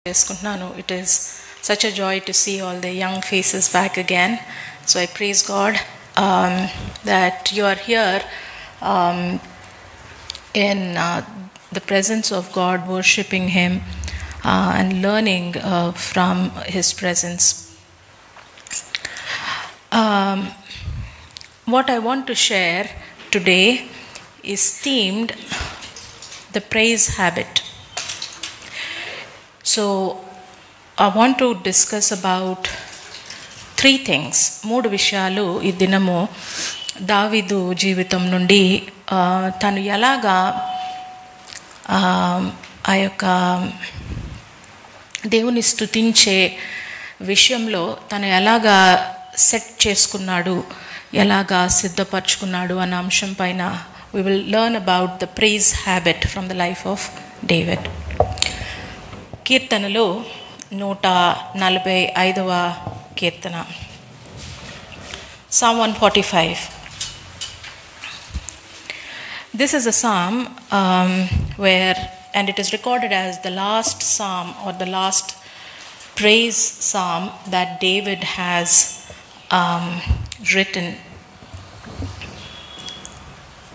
It is such a joy to see all the young faces back again. So I praise God that you are here in the presence of God, worshiping Him and learning from His presence. What I want to share today is themed the praise habit. So I want to discuss about three things. మూడు విషయాలు ఈ దినము దావీదు జీవితం నుండి తను ఎలాగా ఆ యొక్క దేవుని స్తుతించే విషయంలో తను ఎలాగా సెట్ చేసుకున్నాడు, ఎలాగా సిద్ధపరచుకున్నాడు అన్న అంశం పైన we will learn about the praise habit from the life of David. కీర్తనలో 145వ కీర్తన, Psalm 145. This is a psalm where, and it is recorded as the last psalm or the last praise psalm that David has written.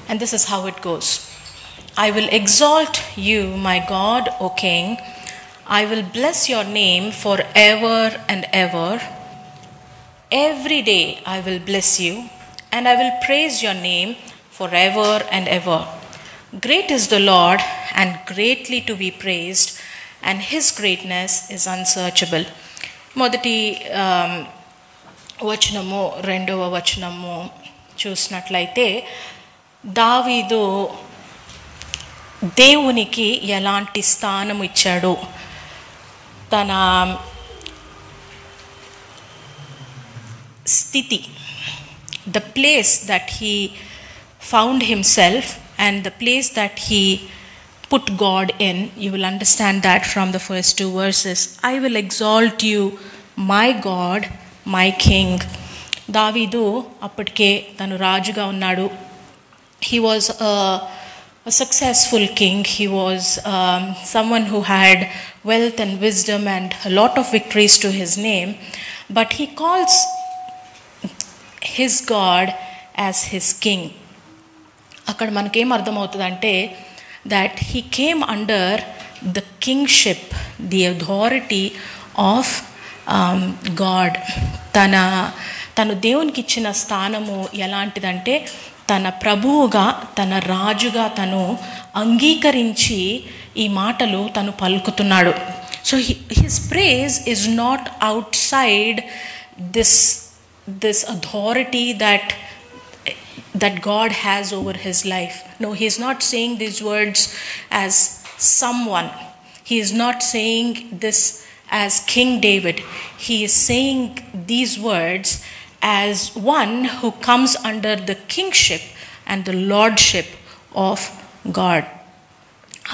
And this is how it goes. I will exalt you, my God, O King. I will bless your name forever and ever. Every day I will bless you, and I will praise your name forever and ever. Great is the Lord, and greatly to be praised, and His greatness is unsearchable. మొదటి వచనము రెండవ వచనము చూసినట్లయితే దావీదు దేవునికి ఎలాంటి స్థానం ఇచ్చాడు, తన స్థితి, the place that he found himself and the place that he put God in. You will understand that from the first two verses. I will exalt you, my God, my King. దావీదు అప్పటికే తను రాజుగా ఉన్నాడు. He was a successful king. He was someone who had wealth and wisdom and a lot of victories to his name, but he calls his God as his king. అక్కడ మనకేం అర్థమవుతుందంటే that he came under the kingship, the authority of God. తను దేవునికి ఇచ్చిన స్థానము ఎలాంటిదంటే తన ప్రభువుగా, తన రాజుగా తను అంగీకరించి ఈ మాటలు తను పలుకుతున్నాడు. So his praise is not outside this authority that God has over his life. No, he is not saying these words as someone. He is not saying this as King David. He is saying these words as one who comes under the kingship and the lordship of God.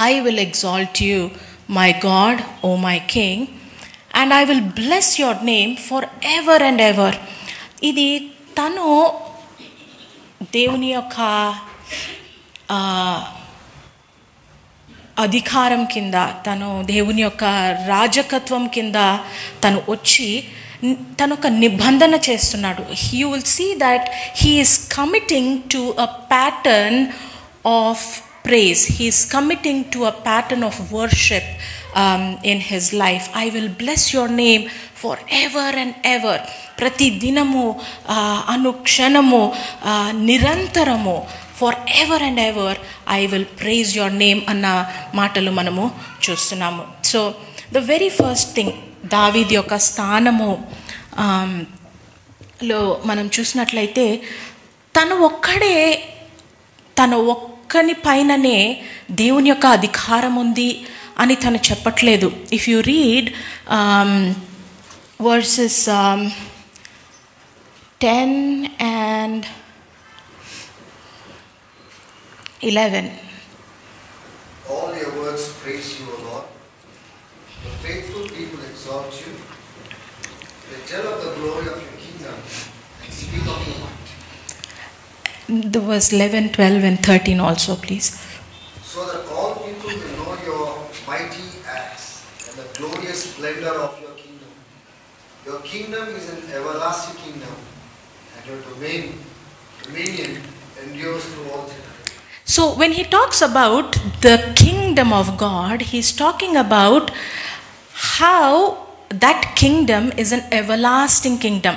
I will exalt you, my God, O my King, and I will bless your name forever and ever. ఇది తను దేవుని యొక్క అధికారం కింద, తను దేవుని యొక్క రాజకత్వం కింద తను వచ్చి తను ఒక నిబంధన చేస్తున్నాడు. You will see that he is committing to a pattern of praise. He is committing to a pattern of worship in his life. I will bless your name for ever and ever. ప్రతి దినము, అనుక్షణము, నిరంతరము, for ever and ever I will praise your name అన్న మాటలు మనము చూస్తున్నాము. So the very first thing, దావీదు యొక్క స్థానము లో మనం చూసినట్లయితే తను ఒక్కని పైననే దేవుని యొక్క అధికారం ఉంది అని తను చెప్పట్లేదు. If you read versus 10 and 11. All your words praise you, O Lord. The faithful people exalt you. They tell of the glory of your kingdom and speak of your might. The verse 11, 12 and 13 also, please. So that all people will know your mighty acts and the glory glorious splendor of your kingdom. Your kingdom is an everlasting kingdom, and your dominion endures through all generations. So when he talks about the kingdom of God, he's talking about how that kingdom is an everlasting kingdom.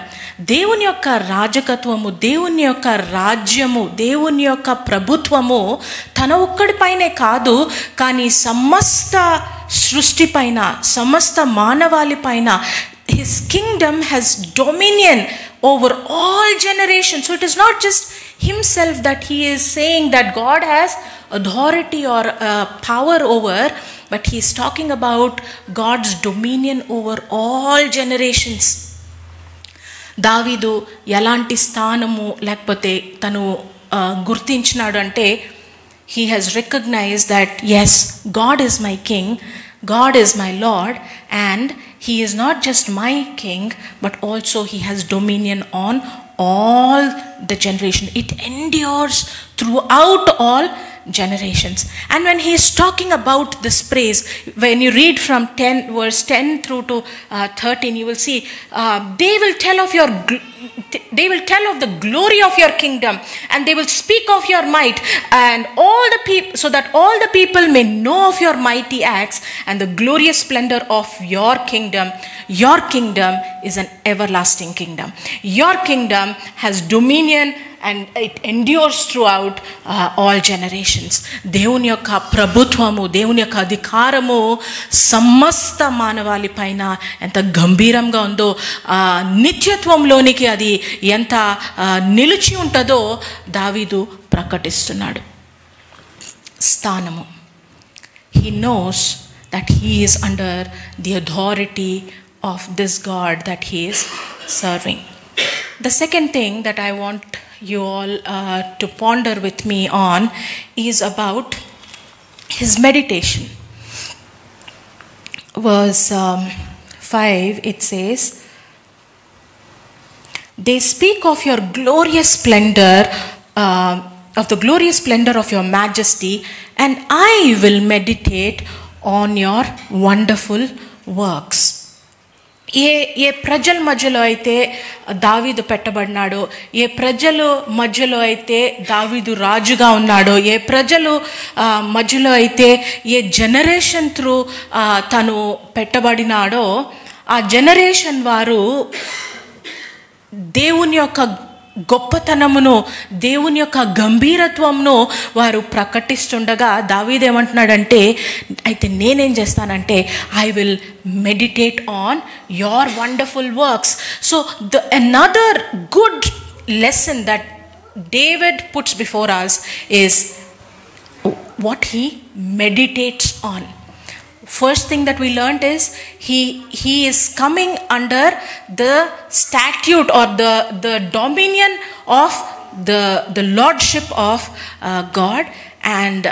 దేవుని యొక్క రాజకత్వము, దేవుని యొక్క రాజ్యము, దేవుని యొక్క ప్రభుత్వము తన ఒక్కడిపైనే కాదు, కానీ సమస్త సృష్టి పైన, సమస్త మానవాళి పైన his kingdom has dominion over all generations. So it is not just himself that he is saying that God has authority or power over, but he is talking about God's dominion over all generations. దావీదు ఎలాంటి స్థానము లేకపోతే తను గుర్తించినాడు అంటే, he has recognized that yes, God is my king, God is my Lord, and he is not just my king, but also he has dominion on all the generation. It endures throughout all generations. And when he is talking about this praise, when you read from verse 10 through to 13, you will see they will tell of the glory of your kingdom, and they will speak of your might, and all the people, so that all the people may know of your mighty acts and the glorious splendor of your kingdom. Your kingdom is an everlasting kingdom. Your kingdom has dominion and it endures throughout all generations. దేవుని యొక్క ప్రభుత్వము, దేవుని యొక్క అధికారము సమస్త మానవాళి పైన ఎంత గంభీరంగా ఉందో, నిత్యత్వంలోనికి అది ఎంత నిలిచి ఉంటుందో దావీదు ప్రకటిస్తున్నాడు. స్థానము, he knows that he is under the authority of this God that he is serving. The second thing that I want you all to ponder with me on is about his meditation. Verse 5, it says, they speak of your glorious splendor, of the glorious splendor of your majesty, and I will meditate on your wonderful works. ఏ ప్రజల మధ్యలో అయితే దావీదు పెట్టబడినాడో, ఏ ప్రజల మధ్యలో అయితే దావీదు రాజుగా ఉన్నాడో, ఏ ప్రజలు మధ్యలో అయితే ఏ జనరేషన్ త్రూ తను పెట్టబడినాడో, ఆ జనరేషన్ వారు దేవుని యొక్క గొప్పతనమును, దేవుని యొక్క గంభీరత్వమును వారు ప్రకటిస్తుండగా దావీదు ఏమంటున్నాడంటే, అయితే నేనేం చేస్తానంటే I will meditate on your wonderful works. So another good lesson that David puts before us is what he meditates on. First thing that we learned is he is coming under the statute or the dominion of the lordship of God. And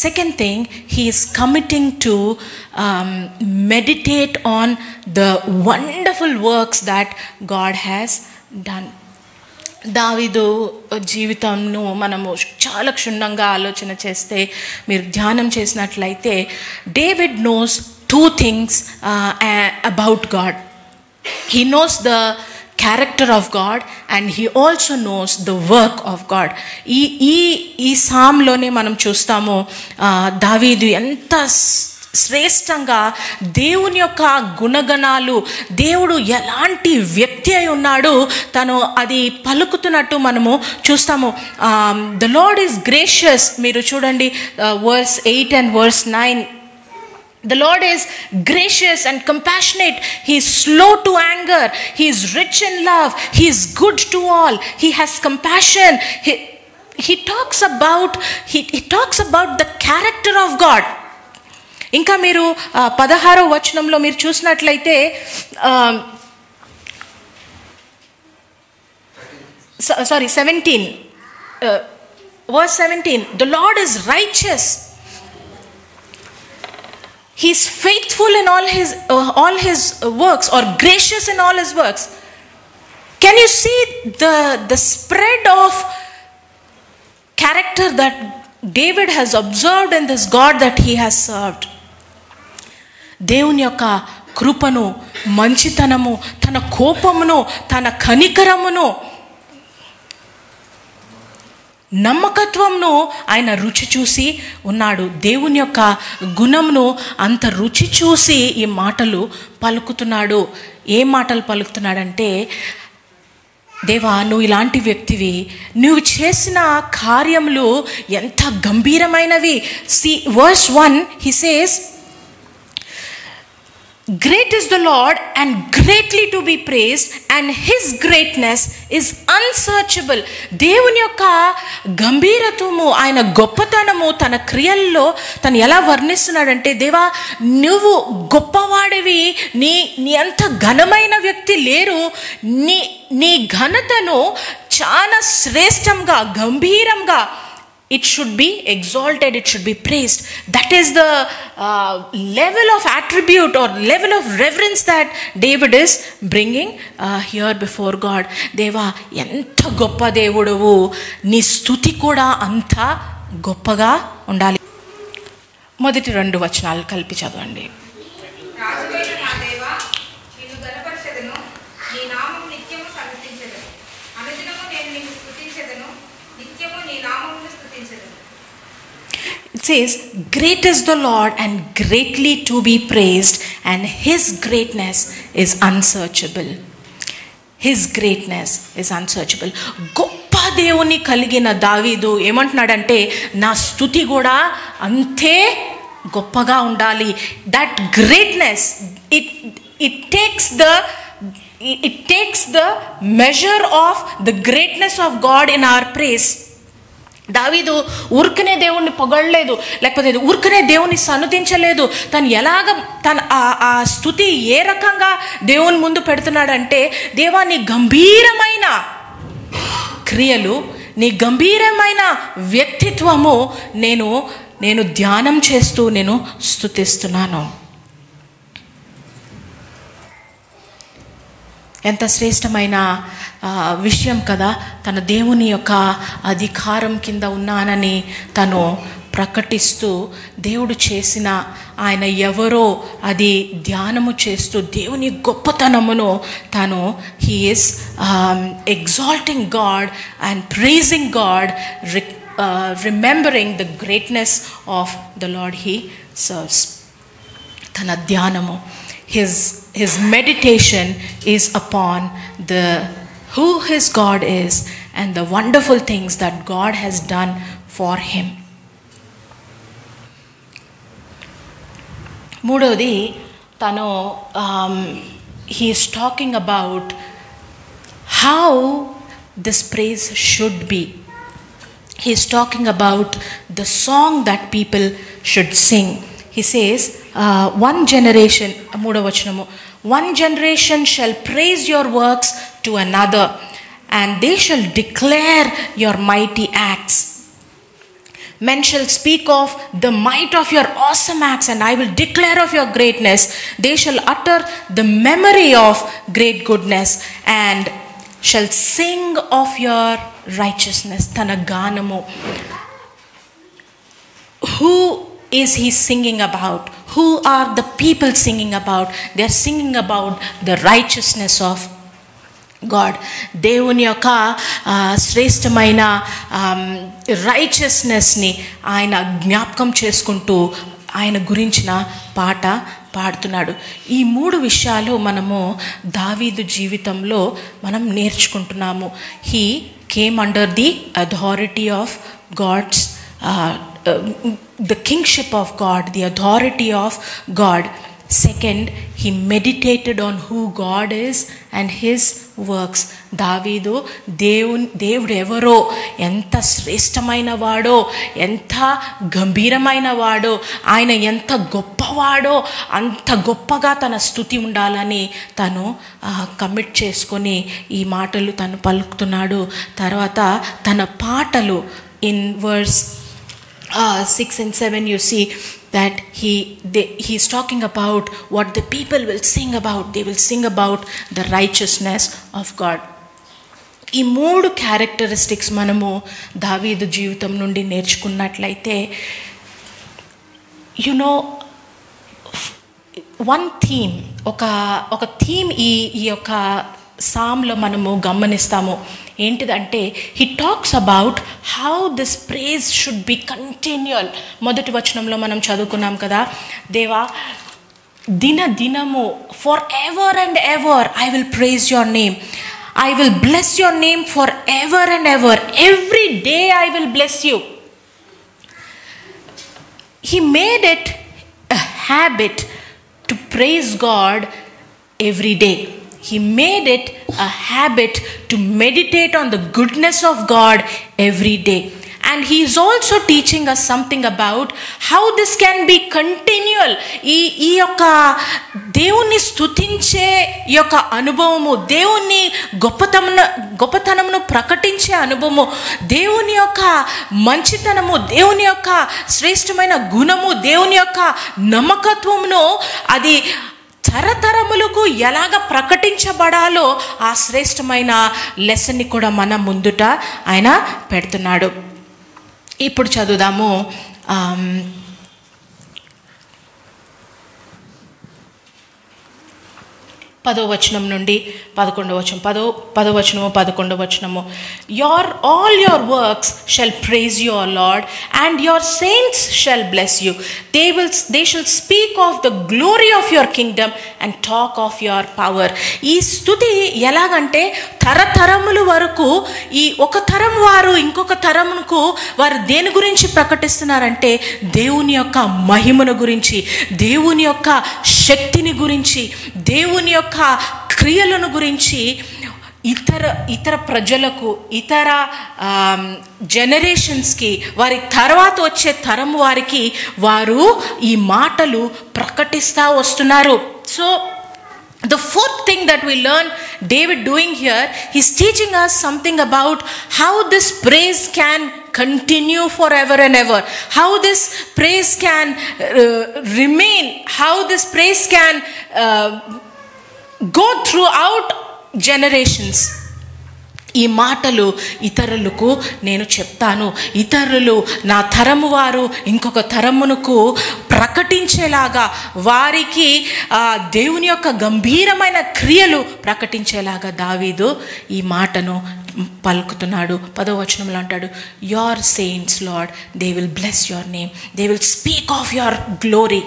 second thing, he is committing to meditate on the wonderful works that God has done. దావీదు జీవితంను మనము చాలా క్షుణ్ణంగా ఆలోచన చేస్తే, మీరు ధ్యానం చేసినట్లయితే, David knows two things about God. He knows the character of God and he also knows the work of God. ఈ సామ్లోనే మనం చూస్తాము దావీదు ఎంత శ్రేష్టంగా దేవుని యొక్క గుణగణాలు, దేవుడు ఎలాంటి వ్యక్తి అయి ఉన్నాడు తను అది పలుకుతున్నట్టు మనము చూస్తాము. The lord is gracious. మీరు చూడండి verse 8 and verse 9. The Lord is gracious and compassionate. He is slow to anger. He is rich in love. He is good to all. He has compassion. He talks about the character of God. ఇంకా మీరు 16వ వచనంలో మీరు చూసినట్లయితే, sorry 17, verse 17, the Lord is righteous. He is faithful in all his works, or gracious in all his works. Can you see the spread of character that David has observed in this God that he has served? దేవుని యొక్క కృపను, మంచితనము, తన కోపమును, తన కనికరమును, నమ్మకత్వంను ఆయన రుచి చూసి ఉన్నాడు. దేవుని యొక్క గుణమును అంత రుచి చూసి ఈ మాటలు పలుకుతున్నాడు. ఏ మాటలు పలుకుతున్నాడంటే, దేవా నువ్వు ఇలాంటి వ్యక్తివి, నువ్వు చేసిన కార్యములు ఎంత గంభీరమైనవి. verse 1 he says, great is the Lord and greatly to be praised and his greatness is unsearchable. దేవుని యొక్క గంభీరత్వము, ఆయన గొప్పతనము తన క్రియల్లో తను ఎలా వర్ణిస్తున్నాడంటే, దేవా నువ్వు గొప్పవాడివి, నీ అంత ఘనమైన వ్యక్తి లేరు, నీ ఘనతను చాలా శ్రేష్టంగా, గంభీరంగా, it should be exalted, it should be praised. That is the level of attribute or level of reverence that David is bringing here before God. Deva enta goppa devuduvu, నీ స్తుతి కూడా అంత గొప్పగా ఉండాలి. మొదటి 2 వచనాలు కలిపి చదవండి. It says, great is the Lord and greatly to be praised and his greatness is unsearchable. His greatness is unsearchable. గొప్ప దేవుని కలిగిన దావీదు ఏమంటున్నాడంటే, నా స్తుతి కూడా అంతే గొప్పగా ఉండాలి. That greatness, it takes the measure of the greatness of God in our praise. దావీదు ఊరికనే దేవుణ్ణి పొగడలేదు, లేకపోతే ఊరికనే దేవుని సన్నుతించలేదు. తను ఎలాగ ఆ స్తుతి ఏ రకంగా దేవుని ముందు పెడుతున్నాడంటే, దేవా నీ గంభీరమైన క్రియలు, నీ గంభీరమైన వ్యక్తిత్వము నేను ధ్యానం చేస్తూ నేను స్తుతిస్తున్నాను. ఎంత శ్రేష్టమైన విషయం కదా. తన దేవుని యొక్క అధికారం కింద ఉన్నానని తను ప్రకటిస్తూ, దేవుడు చేసిన, ఆయన ఎవరో అది ధ్యానము చేస్తూ దేవుని గొప్పతనమును తను he is exalting God and pricing God, remembering the greatness of the lord he serves. తన ధ్యానము, his meditation is upon who his God is and the wonderful things that God has done for him. మూడవది తను he is talking about how this praise should be. He is talking about the song that people should sing. He says, one generation, 3వ వచనము, one generation shall praise your works to another and they shall declare your mighty acts. Men shall speak of the might of your awesome acts and I will declare of your greatness. They shall utter the memory of great goodness and shall sing of your righteousness. తన గానము. Who is he singing about? Who are the people singing about? They are singing about the righteousness of God. దేవుని యొక్క శ్రేష్టమైన రైచియస్నెస్ని ఆయన జ్ఞాపకం చేసుకుంటూ ఆయన గురించిన పాట పాడుతున్నాడు. ఈ 3 విషయాలు మనము దావీదు జీవితంలో మనం నేర్చుకుంటున్నాము. He came under the authority of God's, the kingship of God, the authority of God. Second, he meditated on who God is and his works. దావీదు దేవుడు ఎవరో, ఎంత శ్రేష్టమైన వాడో, ఎంత గంభీరమైన వాడో, ఆయన ఎంత గొప్పవాడో, అంత గొప్పగా తన స్తుతి ఉండాలని తను కమిట్ చేసుకొని ఈ మాటలు తను పలుకుతున్నాడు. తర్వాత తన పాటలు, in verse 6 and 7 you see that he's talking about what the people will sing about. They will sing about the righteousness of God. ఈ 3 క్యారెక్టరిస్టిక్స్ మనము దావీదు జీవితం నుండి నేర్చుకున్నట్లయితే, వన్ థీమ్, ఒక థీమ్ ఈ యొక్క సామ్లో మనము గమనిస్తాము. ఏంటిదంటే he talks about how this praise should be continual. మొదటి వచనంలో మనం చదువుకున్నాం కదా, దేవా దినము for ever and ever I will praise your name, I will bless your name forever and ever. Every day I will bless you. He made it a habit to praise God every day. He made it a habit to meditate on the goodness of God every day. And he is also teaching us something about how this can be continual. ఈ యొక్క దేవుణ్ణి స్తుతించే యొక్క అనుభవము, దేవుని గొప్పతనమును ప్రకటించే అనుభవము, దేవుని యొక్క మంచితనము, దేవుని యొక్క శ్రేష్టమైన గుణము, దేవుని యొక్క నమ్మకత్వమును అది తరతరములకు ఎలాగ ప్రకటించబడాలో ఆ శ్రేష్టమైన లెసన్ని కూడా మన ముందుట ఆయన పెడుతున్నాడు. ఇప్పుడు చదువుదాము 10వ వచనం నుండి 11వ వచనం. 10వ వచనము 11వ వచనము. all your works shall praise you, O Lord, and your saints shall bless you. They shall speak of the glory of your kingdom and talk of your power. ఈ స్తుతి ఎలాగంటే తరతరముల వరకు ఈ ఒక తరం వారు ఇంకొక తరమునకు వారు దేని గురించి ప్రకటిస్తున్నారంటే దేవుని యొక్క మహిమను గురించి, దేవుని యొక్క శక్తిని గురించి, దేవుని యొక్క క్రియలను గురించి ఇతర ప్రజలకు, ఇతర జనరేషన్స్కి, వారి తర్వాత వచ్చే తరం వారికి వారు ఈ మాటలు ప్రకటిస్తూ వస్తున్నారు. So the fourth thing that we learn David doing here, he's teaching us something about how this praise can continue forever and ever, how this praise can remain, how this praise can go throughout generations. ఈ మాటలు ఇతరులకు నేను చెప్తాను, ఇతరులు నా తరము వారు ఇంకొక తరమునకు ప్రకటించేలాగా, వారికి దేవుని యొక్క గంభీరమైన క్రియలు ప్రకటించేలాగా దావీదు ఈ మాటను పలుకుతున్నాడు. 10వ వచనంలో అంటాడు, your saints lord, they will bless your name, they will speak of your glory.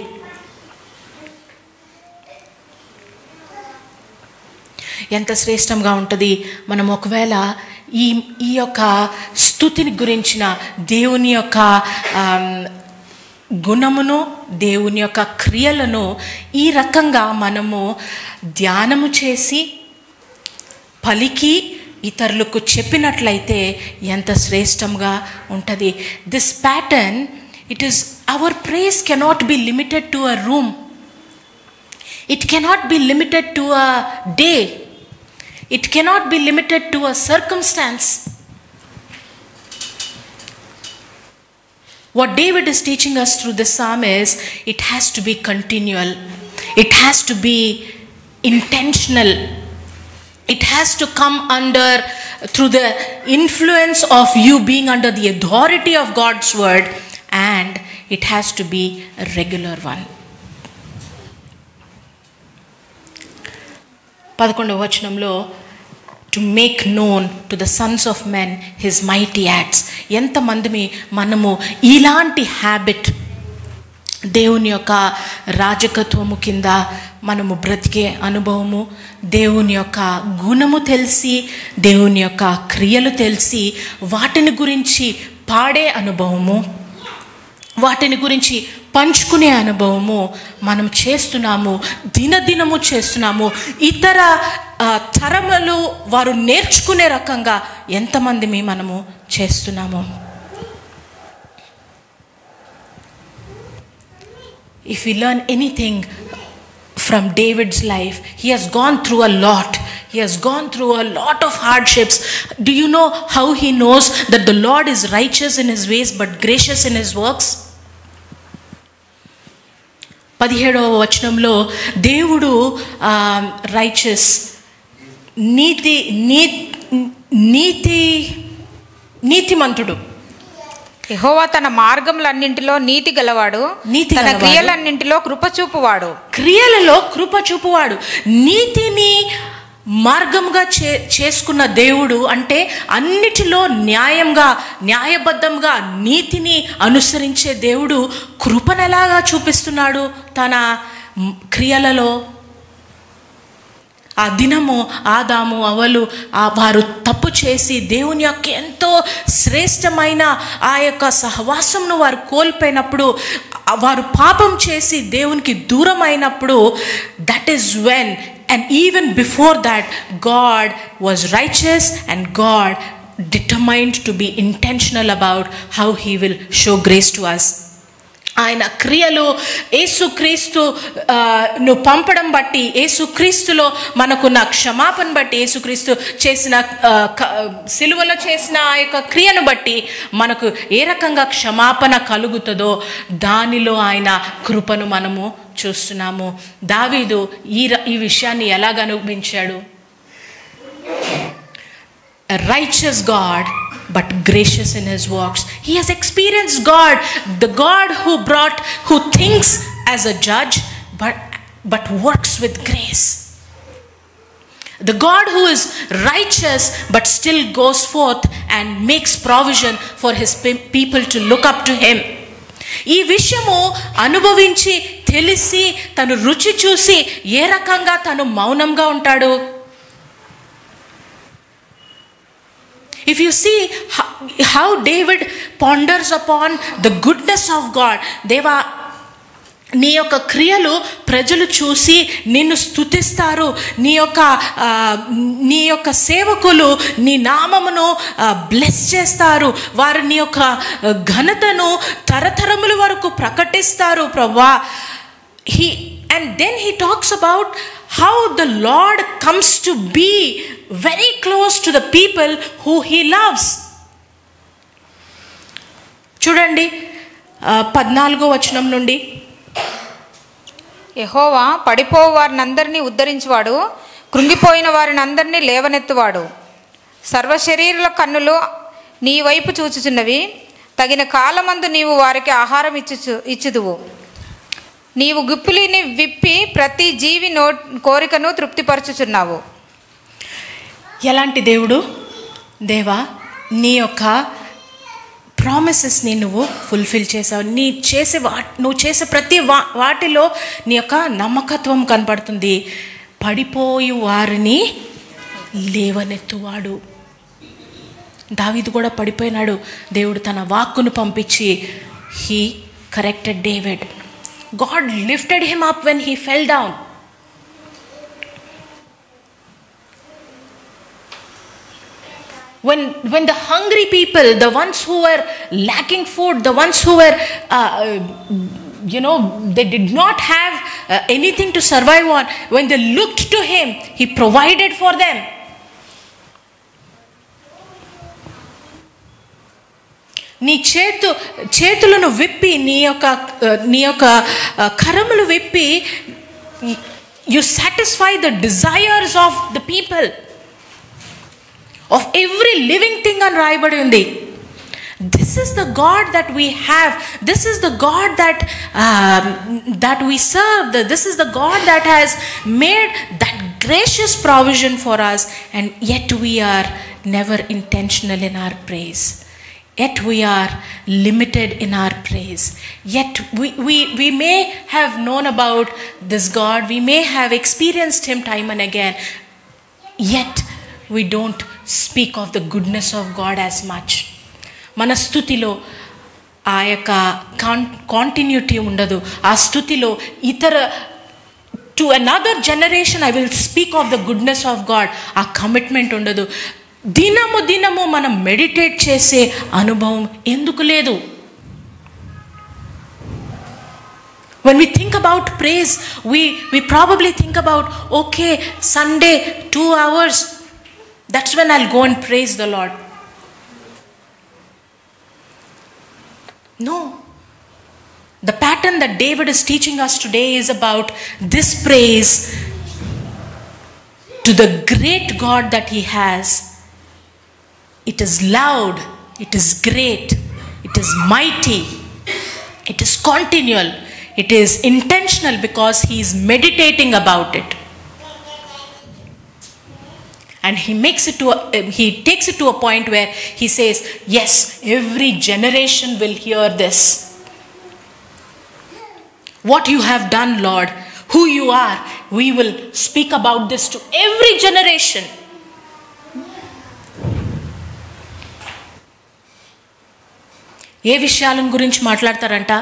ఎంత శ్రేష్టంగా ఉంటుంది మనం ఒకవేళ ఈ యొక్క స్తుతిని గురించిన దేవుని యొక్క గుణమును, దేవుని యొక్క క్రియలను ఈ రకంగా మనము ధ్యానము చేసి పలికి ఇతరులకు చెప్పినట్లయితే ఎంత శ్రేష్టంగా ఉంటుంది. This pattern, it is our praise cannot be limited to a room, it cannot be limited to a day, it cannot be limited to a circumstance. What David is teaching us through this psalm is it has to be continual, it has to be intentional, it has to come under through the influence of you being under the authority of God's word, and it has to be a regular one. 11వ వచనంలో to make known to the Sons of men his mighty acts. ఎంతమంది మనము ఇలాంటి habit, దేవుని యొక్క రాజకత్వము కింద మనము బ్రతికే అనుభవము, దేవుని యొక్క గుణము తెలిసి, దేవుని యొక్క క్రియలు తెలిసి, వాటిని గురించి పాడే అనుభవము, వాటిని గురించి పంచుకునే అనుభవము మనం చేస్తున్నాము, దినదినము చేస్తున్నాము. ఇతర తరములు వారు నేర్చుకునే రకంగా ఎంతమంది మనము చేస్తున్నాము. If we learn anything from David's life, he has gone through a lot. He has gone through a lot of hardships. Do you know how he knows that the Lord is righteous in his ways but gracious in his works? 17వ వచనంలో దేవుడు righteous, నీతిమంతుడు. యెహోవా తన మార్గములన్నింటిలో నీతి గలవాడు, తన క్రియలన్నింటిలో కృప చూపువాడు. క్రియలలో కృప చూపువాడు. నీతిని మార్గంగా చేసుకున్న దేవుడు అంటే అన్నిటిలో న్యాయంగా, న్యాయబద్ధంగా నీతిని అనుసరించే దేవుడు కృపను ఎలాగా చూపిస్తున్నాడు తన క్రియలలో? ఆ దినము ఆదాము అవలు వారు తప్పు చేసి దేవుని యొక్క ఎంతో శ్రేష్టమైన ఆ యొక్క సహవాసంను వారు కోల్పోయినప్పుడు, వారు పాపం చేసి దేవునికి దూరం అయినప్పుడు, that is when, and even before that, God was righteous and God determined to be intentional about how he will show grace to us. ఆయన క్రియలు యేసుక్రీస్తు ను పంపడం బట్టి, యేసుక్రీస్తులో మనకున్న క్షమాపణ బట్టి, యేసుక్రీస్తు చేసిన సిలువలో చేసిన ఆ యొక్క క్రియను బట్టి మనకు ఏ రకంగా క్షమాపణ కలుగుతుందో దానిలో ఆయన కృపను మనము చూస్తున్నాము. దావీదు ఈ విషయాన్ని ఎలాగ అనుభవించాడు? A righteous God, but gracious in his works. He has experienced God, the God who thinks as a judge, but works with grace. The God who is righteous, but still goes forth and makes provision for his people to look up to him. ఈ విషయము అనుభవించి తెలిసి తను రుచి చూసి ఏ రకంగా తను మౌనంగా ఉంటాడు? If you see how David ponders upon the goodness of God, దేవా నీ యొక్క క్రియలు ప్రజలు చూసి నిన్ను స్తుతిస్తారు, నీ యొక్క సేవకులు నీ నామమును బ్లెస్ చేస్తారు, వారు నీ యొక్క ఘనతను తరతరముల వరకు ప్రకటిస్తారు ప్రభువా. And then he talks about how the Lord comes to be very close to the people who he loves. చూడండి 14వ వచనం నుండి, యెహోవా పడిపోవు వారినందరినీ ఉద్ధరించువాడు, కృంగిపోయిన వారినందరినీ లేవనెత్తువాడు. సర్వశరీరుల కన్నులు నీ వైపు చూచుచున్నవి, తగిన కాలమందు నీవు వారికి ఆహారం ఇచ్చుదువు. నీవు గుప్పిలిని విప్పి ప్రతి జీవి కోరికను తృప్తిపరచుచున్నావు. ఎలాంటి దేవుడు? దేవా నీ యొక్క ప్రామిసెస్ని నువ్వు ఫుల్ఫిల్ చేసావు. నువ్వు చేసే ప్రతి వాటిలో నీ యొక్క నమ్మకత్వం కనపడుతుంది. పడిపోయి వారిని లేవనెత్తువాడు. దావీదు కూడా పడిపోయినాడు. దేవుడు తన వాక్కును పంపించి he corrected David. God lifted him up when he fell down. When the hungry people, the ones who were lacking food, the ones who were they did not have anything to survive on, when they looked to him, he provided for them. నీ చేతులను విప్పి, నీ యొక్క కరములు విప్పి, you satisfy the desires of the people, of every living thing అని రాయబడి ఉంది. This is the God that we have. This is the God that we serve. This is the God that has made that gracious provision for us, and yet we are never intentional in our praise. Yet we are limited in our praise. Yet we may have known about this God. We may have experienced him time and again. Yet we don't speak of the goodness of God as much. మన స్తుతిలో ఆ యొక్క continuity ఉండదు. ఆ స్తుతిలో to another generation I will speak of the goodness of God, ఆ commitment ఉండదు. దినము మనం మెడిటేట్ చేసే అనుభవం ఎందుకు లేదు? When we think about praise, we probably think about, okay, Sunday 2 hours, that's when I'll go and praise the Lord. No. The pattern that David is teaching us today is about this praise to the great God that he has. It is loud, it is great, it It is mighty. It is continual. It is intentional because he is meditating about it. And he takes it to a point where he says, yes, every generation will hear this. What you have done, Lord, who you are, we will speak about this to every generation. ఏ విషయాలను గురించి మాట్లాడతారంట?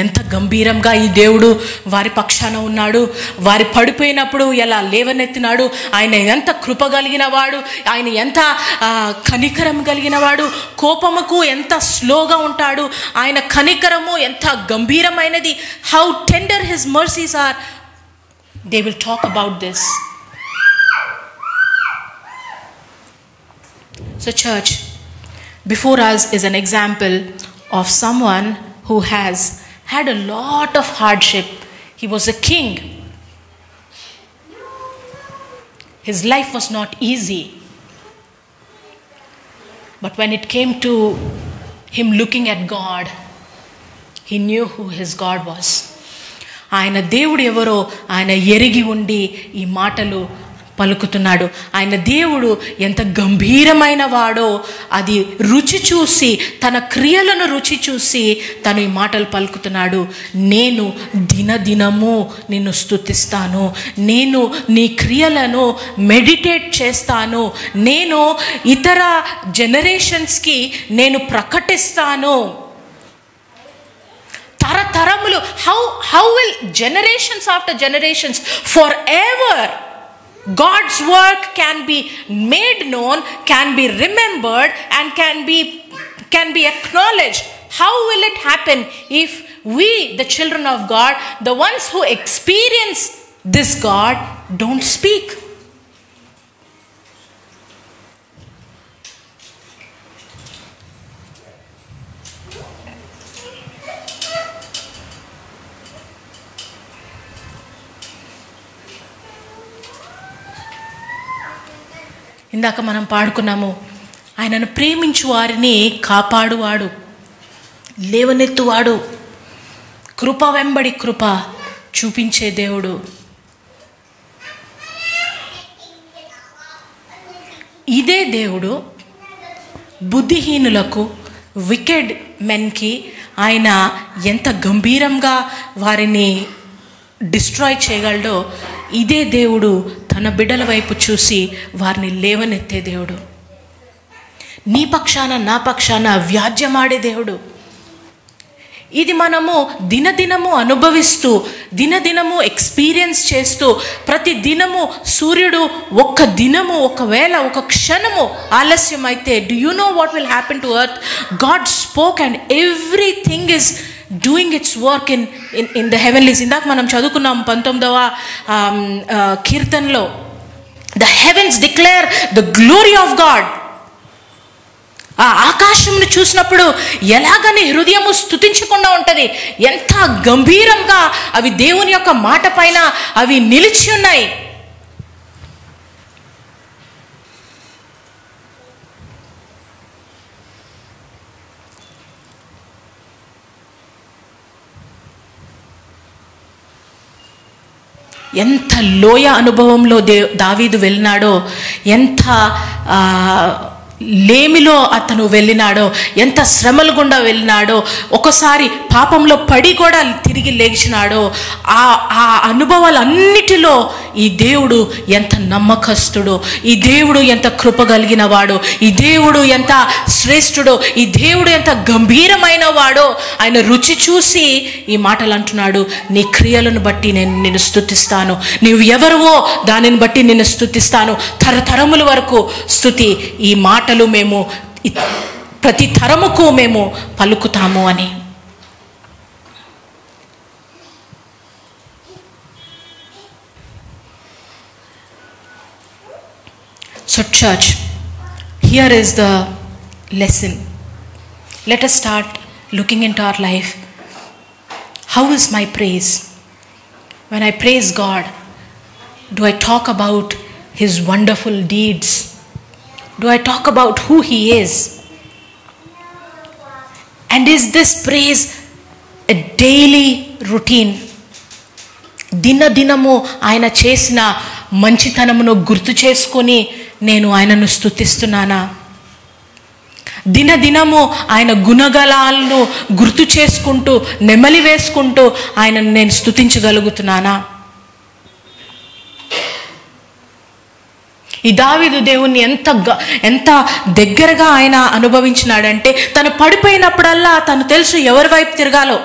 ఎంత గంభీరంగా ఈ దేవుడు వారి పక్షాన ఉన్నాడు, వారి పడిపోయినప్పుడు ఎలా లేవనెత్తినాడు, ఆయన ఎంత కృప కలిగిన వాడు, ఆయన ఎంత కనికరం కలిగిన వాడు, కోపముకు ఎంత స్లోగా ఉంటాడు, ఆయన కనికరము ఎంత గంభీరమైనది, how tender his mercies are. They will talk about this. So church, before us is an example of someone who has had a lot of hardship. He was a king. His life was not easy. But when it came to him looking at God, he knew who his God was. ఆయన దేవుడు ఎవరో ఆయన ఎరిగి ఉండి ఈ మాటలు పలుకుతున్నాడు. ఆయన దేవుడు ఎంత గంభీరమైన వాడో అది రుచి చూసి, తన క్రియలను రుచి చూసి తను ఈ మాటలు పలుకుతున్నాడు. నేను దినదినము నిన్ను స్తుతిస్తాను, నేను నీ క్రియలను మెడిటేట్ చేస్తాను, నేను ఇతర జనరేషన్స్కి నేను ప్రకటిస్తాను. తరతరములు, how will generations after generations for ever God's work can be made known, can be remembered, and can be acknowledged. How will it happen if we, the children of God, the ones who experience this God, don't speak? ఇందాక మనం పాడుకున్నాము, ఆయనను ప్రేమించు వారిని కాపాడువాడు, లేవనెత్తువాడు, కృప వెంబడి కృప చూపించే దేవుడు. ఇదే దేవుడు బుద్ధిహీనులకు, వికెడ్ మెన్కి ఆయన ఎంత గంభీరంగా వారిని డిస్ట్రాయ్ చేయగలడో, ఇదే దేవుడు తన బిడ్డల వైపు చూసి వారిని లేవనెత్తే దేవుడు. నీ పక్షాన నా పక్షాన వ్యాజ్యమాడే దేవుడు. ఇది మనము దినదినము అనుభవిస్తూ, దినదినము ఎక్స్పీరియన్స్ చేస్తూ, ప్రతి దినము సూర్యుడు ఒక్క దినము ఒకవేళ ఒక క్షణము ఆలస్యం అయితే, do you know what will happen to earth? God spoke and everything is doing its work in the heavenlies. ఇందాక మనం చదువుకున్నాం 19వ కీర్తనలో, the heavens declare the glory of God. ఆ ఆకాశంను చూసినప్పుడు ఎలాగని హృదయము స్తుతించకుండా ఉంటుంది, ఎంత గంభీరంగా అవి దేవుని యొక్క మాట పైన అవి నిలిచి ఉన్నాయి. ఎంత లోయ అనుభవంలో దావీదు వెళ్ళినాడో, ఎంత లేమిలో అతను వెళ్ళినాడో, ఎంత శ్రమలు గుండా వెళ్ళినాడో, ఒకసారి పాపంలో పడి కూడా తిరిగి లేచినాడో, ఆ అనుభవాలన్నిటిలో ఈ దేవుడు ఎంత నమ్మకస్తుడో, ఈ దేవుడు ఎంత కృప కలిగిన వాడో, ఈ దేవుడు ఎంత శ్రేష్ఠుడో, ఈ దేవుడు ఎంత గంభీరమైన వాడో ఆయన రుచి చూసి ఈ మాటలు అంటున్నాడు. నీ క్రియలను బట్టి నేను నిన్ను స్తుతిస్తాను, నీవు ఎవరువో దానిని బట్టి నిన్ను స్తుతిస్తాను, తరతరముల వరకు స్తుతి. ఈ మాటలు మేము ప్రతి తరముకు మేము పలుకుతాము అని. So church, here is the lesson. Let us start looking into our life. How is my praise? When I praise God, do I talk about His wonderful deeds? Do I talk about who He is? And is this praise a daily routine? దినదినము ఆయన చేసిన మంచితనమును గుర్తు చేసుకొని నేను ఆయనను స్తుతిస్తున్నానా? దినదినము ఆయన గుణగణాలను గుర్తు చేసుకుంటూ నెమలి వేసుకుంటూ ఆయనను నేను స్తుతించగలుగుతున్నానా? ఈ దావీదు దేవుణ్ణి ఎంత దగ్గరగా ఆయన అనుభవించినాడంటే, తను పడిపోయినప్పుడల్లా తను తెలుసు ఎవరి వైపు తిరగాలో.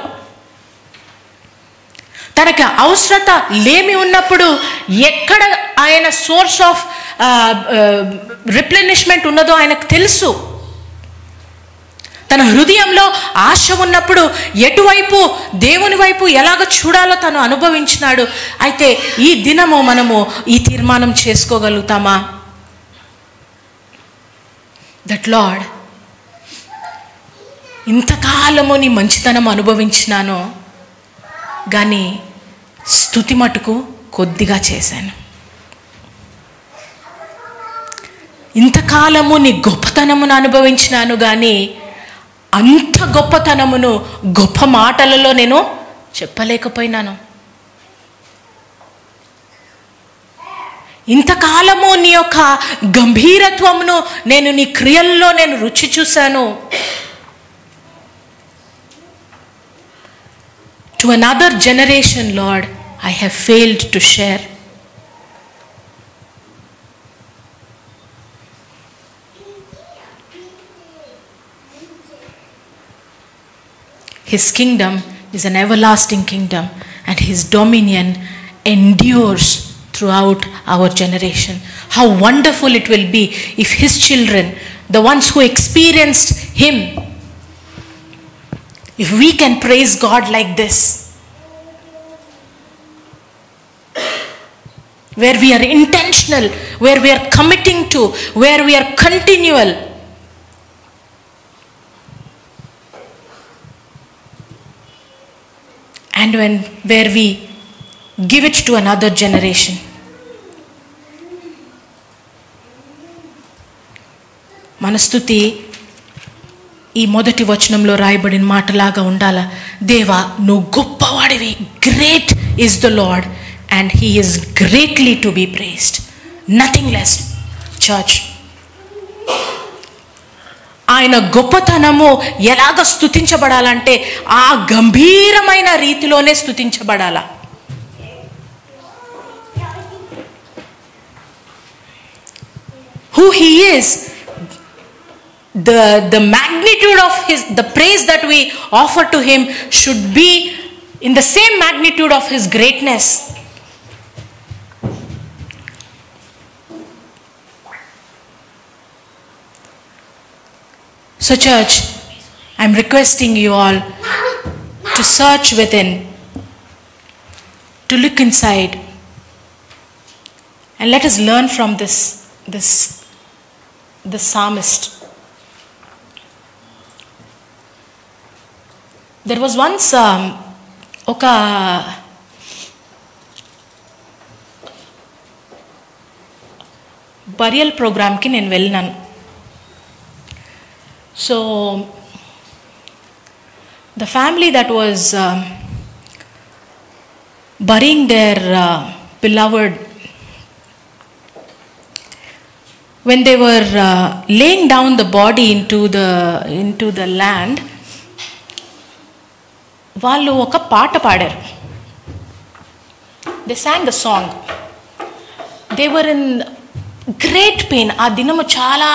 తనకి అవసరత లేమి ఉన్నప్పుడు ఎక్కడ ఆయన సోర్స్ ఆఫ్ రిప్లెనిష్మెంట్ ఉన్నదో ఆయనకు తెలుసు. తన హృదయంలో ఆశ ఉన్నప్పుడు ఎటువైపు దేవుని వైపు ఎలాగ చూడాలో తను అనుభవించినాడు. అయితే ఈ దినము మనము ఈ తీర్మానం చేసుకోగలుగుతామా? దట్ లార్డ్, ఇంతకాలము నీ మంచితనం అనుభవించినాను, కానీ స్తుతి మటుకు కొద్దిగా చేశాను. ఇంతకాలము నీ గొప్పతనమును అనుభవించినాను, కానీ అంత గొప్పతనమును గొప్ప మాటలలో నేను చెప్పలేకపోయినాను. ఇంతకాలము నీ యొక్క గంభీరత్వమును నేను నీ క్రియల్లో నేను రుచి చూశాను. To another generation, Lord, I have failed to share. His kingdom is an everlasting kingdom, and his dominion endures throughout our generation. How wonderful it will be if his children, the ones who experienced him, if we can praise God like this, where we are intentional, where we are committing to, where we are continual. And where we give it to another generation. మన స్తుతి ఈ మొదటి వచనంలో రాయబడిన మాటలాగా ఉండాలా? దేవా, నువ్వు గొప్పవాడివి, great is the Lord and he is greatly to be praised, nothing less. Church, ఆయన గొప్పతనము ఎలాగ స్తుతించబడాలంటే ఆ గంభీరమైన రీతిలోనే స్తుతించబడాలా. Who he is, the magnitude of the praise that we offer to him should be in the same magnitude of his greatness. So church, I'm requesting you all to search within, to look inside, and let us learn from this psalmist. There was once oka burial program ki nenu vellinanu. So the family that was burying their beloved, when they were laying down the body into the land, వాళ్ళు ఒక పాట పాడారు. They sang the song. They were in great pain. ఆ దినము చాలా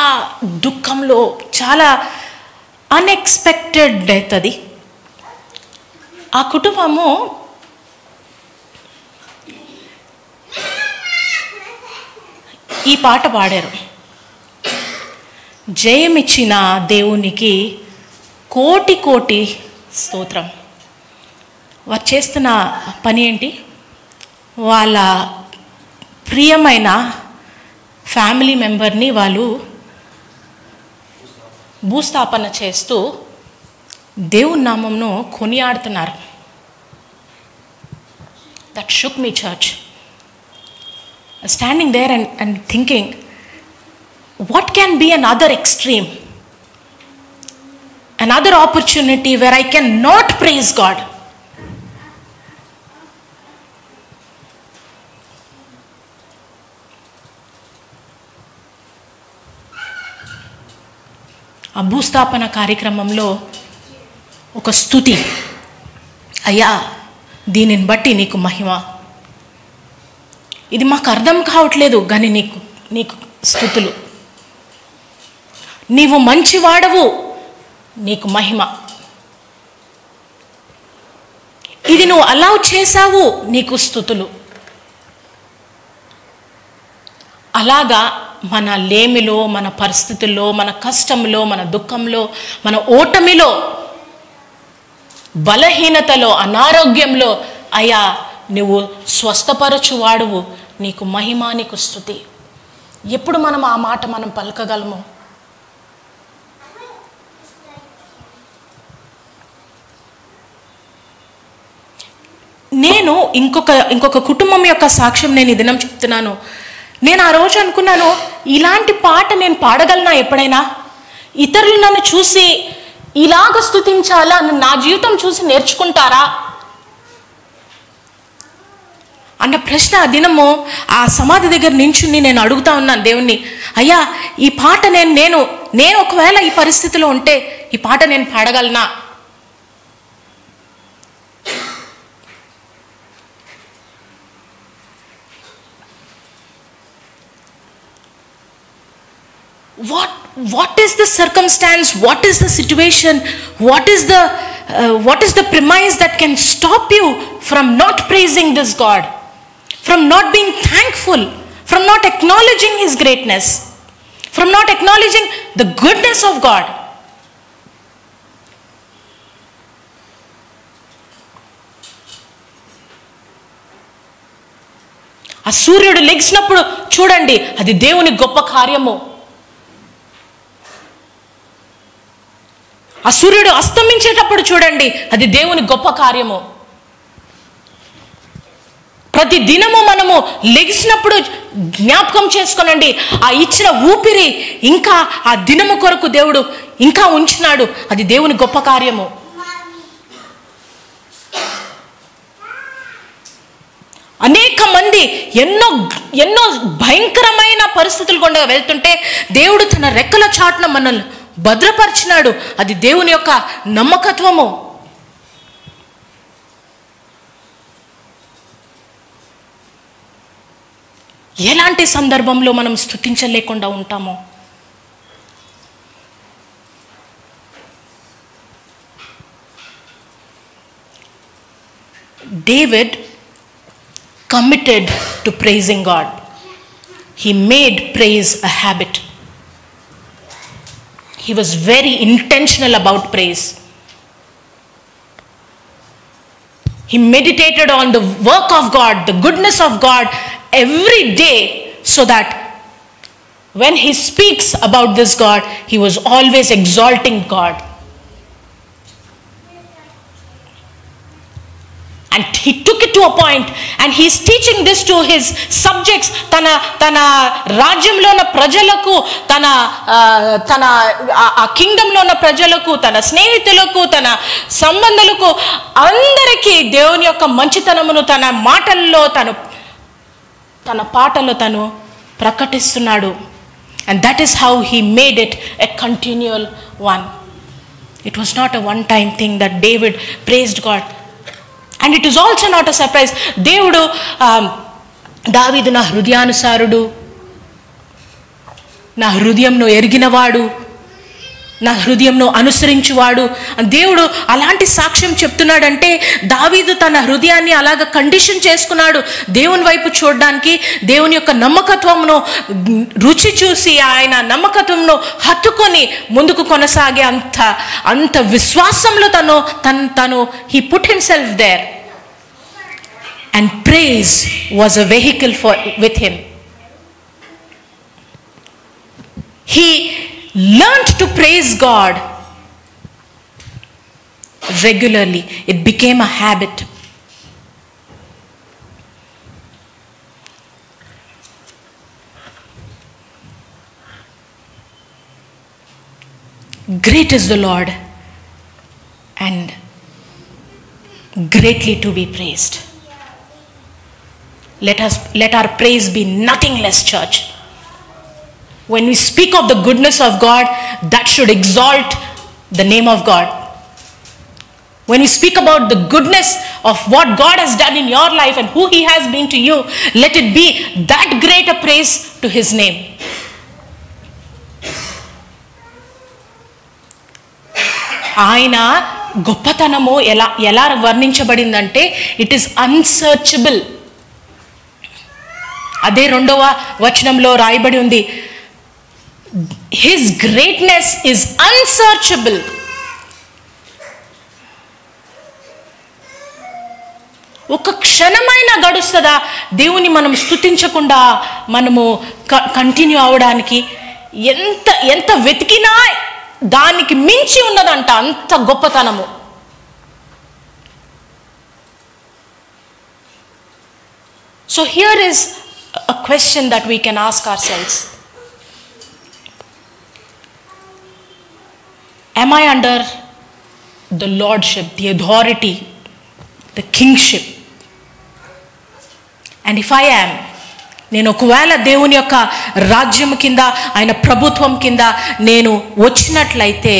దుఃఖంలో, చాలా unexpected death అది. ఆ కుటుంబము ఈ పాట పాడారు. జయమిచ్చిన దేవునికి కోటి కోటి స్తోత్రం. వారు చేస్తున్న పని ఏంటి? వాళ్ళ ప్రియమైన ఫ్యామిలీ మెంబర్ని వాళ్ళు భూస్థాపన చేస్తూ దేవుని నామంను కొనియాడుతున్నారు. That shook me church. Standing there and thinking, what can be another extreme? another opportunity where I cannot praise God. ఆ భూస్థాపన కార్యక్రమంలో ఒక స్తుతి, అయ్యా దీనిని బట్టి నీకు మహిమ, ఇది మాకు అర్థం కావట్లేదు కానీ నీకు స్తుతులు, నీవు మంచివాడవు నీకు మహిమ, ఇది నువ్వు అలౌ చేశావు నీకు స్తుతులు. అలాగా మన లేమిలో, మన పరిస్థితుల్లో, మన కష్టంలో, మన దుఃఖంలో, మన ఓటమిలో, బలహీనతలో, అనారోగ్యంలో అయ్యా నువ్వు స్వస్థపరచువాడువు, నీకు మహిమ, నీకు స్తుతి. ఎప్పుడు మనం ఆ మాట మనం పలకగలము? నేను ఇంకొక కుటుంబం యొక్క సాక్ష్యం నేను ఈ దినం చెప్తున్నాను. నేను ఆ రోజు అనుకున్నాను, ఇలాంటి పాట నేను పాడగలనా ఎప్పుడైనా? ఇతరులు నన్ను చూసి ఇలాగ స్తుతించాలా, నా జీవితం చూసి నేర్చుకుంటారా అన్న ప్రశ్న ఆ దినము ఆ సమాధి దగ్గర నించుని నేను అడుగుతా ఉన్నాను దేవుణ్ణి, అయ్యా ఈ పాట నేను ఒకవేళ ఈ పరిస్థితిలో ఉంటే ఈ పాట నేను పాడగలనా? What is the circumstance? What is the situation? What is the premise that can stop you from not praising this God, from not being thankful, from not acknowledging His greatness, from not acknowledging the goodness of God? ఆ సూర్యుడు లెగిసినప్పుడు చూడండి, అది దేవుని గొప్ప కార్యము. ఆ సూర్యుడు అస్తమించేటప్పుడు చూడండి, అది దేవుని గొప్ప కార్యము. ప్రతి దినము మనము లెగిసినప్పుడు జ్ఞాపకం చేసుకోనండి, ఆ ఇచ్చిన ఊపిరి ఇంకా ఆ దినము కొరకు దేవుడు ఇంకా ఉంచినాడు, అది దేవుని గొప్ప కార్యము. అనేక మంది ఎన్నో భయంకరమైన పరిస్థితులు గుండా వెళ్తుంటే దేవుడు తన రెక్కల చాటున మనల్ని భద్రపరిచినాడు, అది దేవుని యొక్క నమ్మకత్వము. ఎలాంటి సందర్భంలో మనం స్తుతించలేకుండా ఉంటామో? David committed to praising God. He made praise a habit. He was very intentional about praise. He meditated on the work of God, the goodness of God every day, so that when he speaks about this God, he was always exalting God. And he took it to a point, and he is teaching this to his subjects. తన రాజ్యంలో ఉన్న ప్రజలకు, తన ఆ కింగ్డంలో ఉన్న ప్రజలకు, తన స్నేహితులకు, తన సంబంధులకు, అందరికీ దేవుని యొక్క మంచితనమును తన మాటల్లో, తన పాటలో తను ప్రకటిస్తున్నాడు. And that is how he made it a continual one. It was not a one-time thing that David praised God. And it is also not a surprise. దేవుడు దావీదు నా హృదయానుసారుడు, నా హృదయంను ఎరిగినవాడు, నా హృదయంను అనుసరించువాడు. దేవుడు అలాంటి సాక్ష్యం చెప్తున్నాడంటే దావీదు తన హృదయాన్ని అలాగ కండిషన్ చేసుకున్నాడు దేవుని వైపు చూడడానికి. దేవుని యొక్క నమ్మకత్వమును రుచి చూసి ఆయన నమ్మకత్వంను హత్తుకొని ముందుకు కొనసాగే అంత విశ్వాసంలో తను he put himself there, and praise was a vehicle with him. He learned to praise God regularly. It became a habit. Great is the Lord greatly to be praised. Let our praise be nothing less, church. When we speak of the goodness of God, that should exalt the name of God. When we speak about the goodness of what God has done in your life and who He has been to you, let it be that great a praise to His name. ఆయన గొప్పతనము ఎలా వర్ణించబడిందంటే it is unsearchable. అదే 2వ వచనంలో రాయబడి ఉంది, his greatness is unsearchable. ఒక క్షణమైనా గడుస్తుందా దేవుని మనం స్తుతించకుండా మనము కంటిన్యూ అవడానికి? ఎంత వెతికినా దానికి మించి ఉన్నదంట అంత గొప్పతనము. So here is a question that we can ask ourselves. Am I under the lordship, the authority, the kingship? And if I am, నేను ఒకవేళ దేవుని యొక్క రాజ్యం కింద, ఆయన ప్రభుత్వం కింద నేను వచ్చినట్లయితే,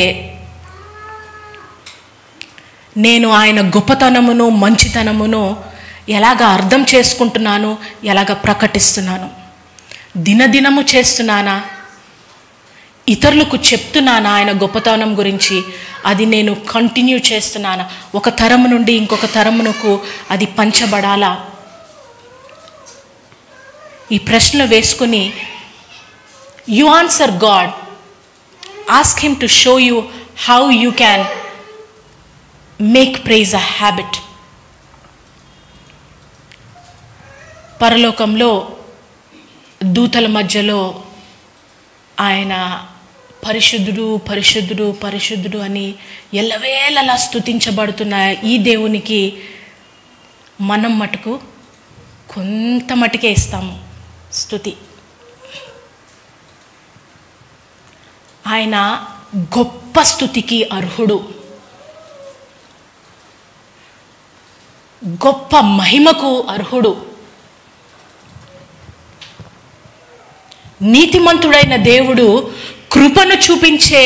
నేను ఆయన గొప్పతనమును మంచితనమును ఎలాగ అర్థం చేసుకుంటున్నాను, ఎలాగ ప్రకటిస్తున్నాను? దినదినము చేస్తున్నానా? ఇతరులకు చెప్తున్నానా ఆయన గొప్పతనం గురించి? అది నేను కంటిన్యూ చేస్తున్నానా? ఒక తరము నుండి ఇంకొక తరమునకు అది పంచబడాలా? ఈ ప్రశ్నలు వేసుకుని you answer God. Ask him to show you how you can make praise a habit. పరలోకంలో దూతల మధ్యలో ఆయన పరిశుద్ధుడు పరిశుద్ధుడు పరిశుద్ధుడు అని ఎల్లవేళలా స్తుతించబడుతున్న ఈ దేవునికి మనం మటుకు కొంత మటుకే ఇస్తాము స్తుతి. ఆయన గొప్ప స్తుతికి అర్హుడు, గొప్ప మహిమకు అర్హుడు. నీతిమంతుడైన దేవుడు, కృపను చూపించే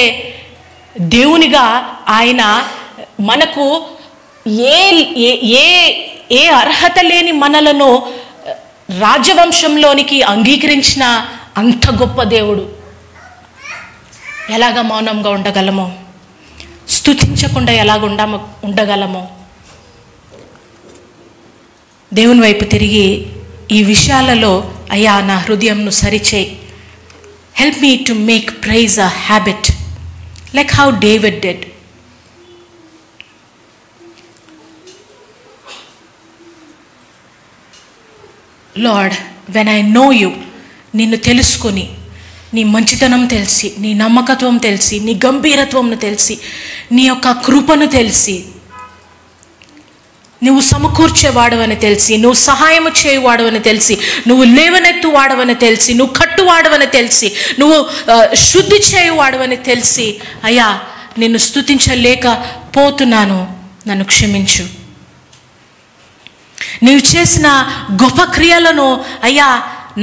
దేవునిగా ఆయన మనకు ఏ అర్హత లేని మనలను రాజవంశంలోనికి అంగీకరించిన అంత గొప్ప దేవుడు. ఎలాగ మౌనంగా ఉండగలమో, స్తుతించకుండా ఎలాగ ఉండగలమో? దేవుని వైపు తిరిగి ఈ విషయాలలో, అయ్యా నా హృదయంను సరిచేయి, help me to make praise a habit like how David did. Lord, when I know you, నిన్ను తెలుసుకొని, నీ మంచితనం తెలిసి, నీ నమ్మకత్వం తెలిసి, నీ గంభీరత్వంను తెలిసి, నీ యొక్క కృపను తెలిసి, నువ్వు సమకూర్చేవాడవని తెలిసి, నువ్వు సహాయము చేయువాడవని తెలిసి, నువ్వు లేవనెత్తువాడవని తెలిసి, నువ్వు కట్టువాడవని తెలిసి, నువ్వు శుద్ధి చేయువాడవని తెలిసి, అయ్యా నిన్ను స్తుతించలేకపోతున్నాను, నన్ను క్షమించు. నీవు చేసిన గొప్ప క్రియలను అయ్యా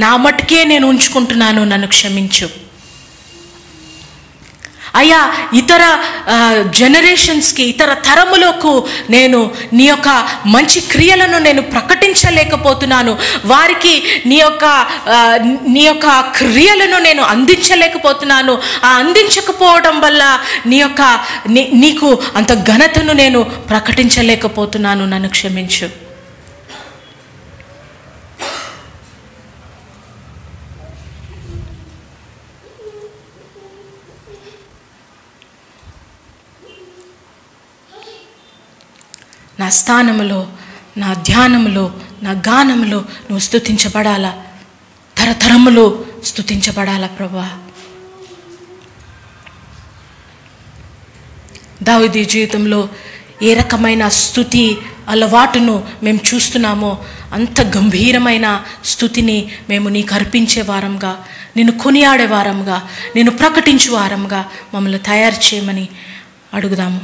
నా మట్టుకే నేను ఉంచుకుంటున్నాను, నన్ను క్షమించు. అయ్యా ఇతర జనరేషన్స్కి, ఇతర తరములకు నేను నీ యొక్క మంచి క్రియలను నేను ప్రకటించలేకపోతున్నాను, వారికి నీ యొక్క క్రియలను నేను అందించలేకపోతున్నాను. ఆ అందించకపోవడం వల్ల నీకు అంత ఘనతను నేను ప్రకటించలేకపోతున్నాను, నన్ను క్షమించు. నా స్థానములో, నా ధ్యానములో, నా గానములో నువ్వు స్తుతించబడాలా, తరతరములో స్తుతించబడాలా ప్రభువా. దావీదు జీవితంలో ఏ రకమైన స్తుతి అలవాటును మేము చూస్తున్నామో అంత గంభీరమైన స్తుతిని మేము నీకు అర్పించే వారంగా, నిన్ను కొనియాడే వారంగా, నిన్ను ప్రకటించే వారంగా మమ్మల్ని తయారు చేయమని అడుగుదాము.